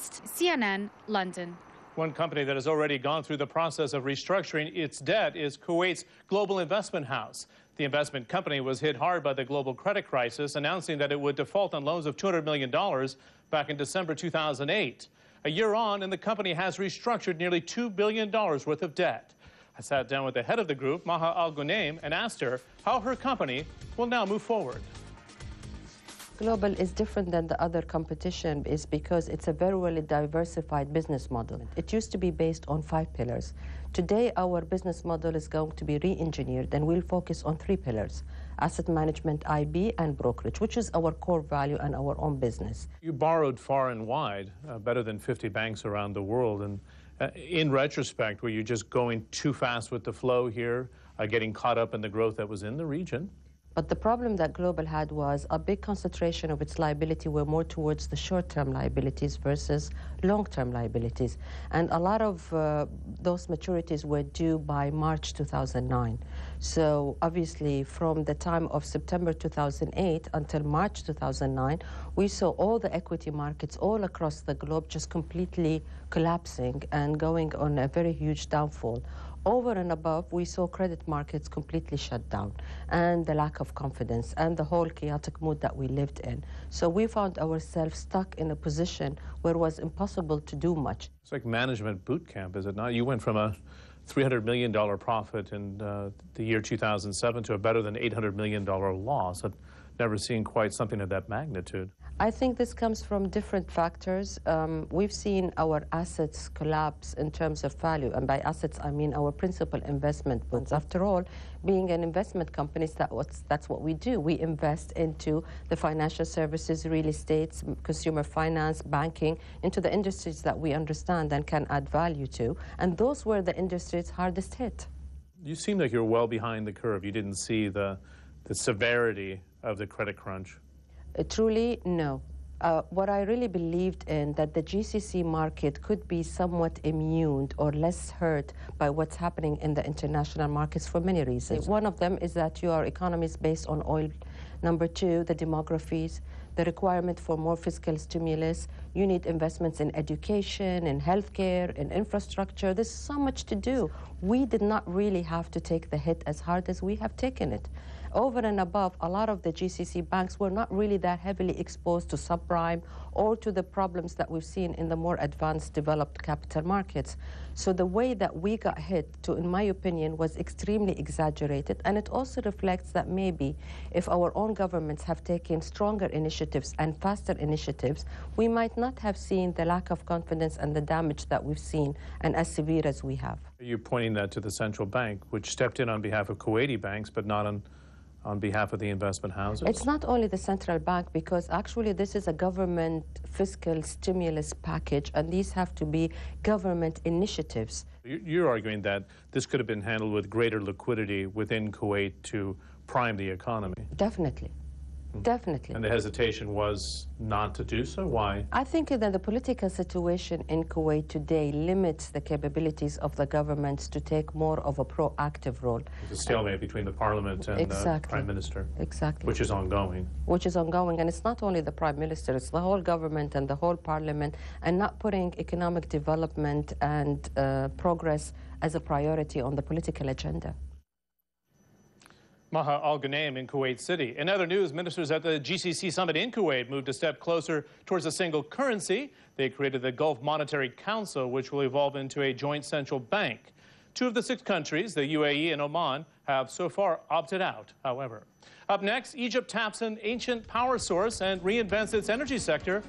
East, CNN, London. One company that has already gone through the process of restructuring its debt is Kuwait's Global Investment House. The investment company was hit hard by the global credit crisis, announcing that it would default on loans of $200 million back in December 2008. A year on, and the company has restructured nearly $2 billion worth of debt. I sat down with the head of the group, Maha, and asked her how her company will now move forward. Global is different than the other competition is because it's a very well diversified business model. It used to be based on 5 pillars. Today, our business model is going to be re-engineered, and we'll focus on 3 pillars: asset management, IB, and brokerage, which is our core value and our own business. You borrowed far and wide, better than 50 banks around the world. And in retrospect, were you just going too fast with the flow here, getting caught up in the growth that was in the region? But the problem that Global had was a big concentration of its liability were more towards the short-term liabilities versus long-term liabilities. And a lot of those maturities were due by March 2009. So obviously from the time of September 2008 until March 2009, we saw all the equity markets all across the globe just completely collapsing and going on a very huge downfall. Over and above, we saw credit markets completely shut down, and the lack of confidence and the whole chaotic mood that we lived in. So we found ourselves stuck in a position where it was impossible to do much. It's like management boot camp, is it not? You went from a $300 million profit in the year 2007 to a better than $800 million loss. I've never seen quite something of that magnitude. I think this comes from different factors. We've seen our assets collapse in terms of value, and by assets I mean our principal investment bonds. After all, being an investment company, that's what we do. We invest into the financial services, real estate, consumer finance, banking, into the industries that we understand and can add value to, and those were the industries hardest hit. You seem like you're well behind the curve. You didn't see the severity of the credit crunch. Truly, no. What I really believed in, that the GCC market could be somewhat immune or less hurt by what's happening in the international markets for many reasons. One of them is that your economy is based on oil. Number 2, the demographies, the requirement for more fiscal stimulus. You need investments in education, in healthcare, in infrastructure. There's so much to do. We did not really have to take the hit as hard as we have taken it. Over and above, a lot of the GCC banks were not really that heavily exposed to subprime or to the problems that we've seen in the more advanced developed capital markets. So the way that we got hit, in my opinion, was extremely exaggerated, and it also reflects that maybe if our own governments have taken stronger initiatives and faster initiatives, we might not have seen the lack of confidence and the damage that we've seen, and as severe as we have. You're pointing that to the central bank, which stepped in on behalf of Kuwaiti banks, but not on behalf of the investment houses? It's not only the central bank, because actually this is a government fiscal stimulus package, and these have to be government initiatives. You're arguing that this could have been handled with greater liquidity within Kuwait to prime the economy. Definitely. Definitely. And the hesitation was not to do so? Why? I think that the political situation in Kuwait today limits the capabilities of the governments to take more of a proactive role. The stalemate between the parliament and the prime minister. Exactly. Which is ongoing. Which is ongoing, and it's not only the prime minister, it's the whole government and the whole parliament, and not putting economic development and progress as a priority on the political agenda. Maha Al-Ghunaim in Kuwait City. In other news, ministers at the GCC summit in Kuwait moved a step closer towards a single currency. They created the Gulf Monetary Council, which will evolve into a joint central bank. 2 of the 6 countries, the UAE and Oman, have so far opted out, however. Up next, Egypt taps an ancient power source and reinvents its energy sector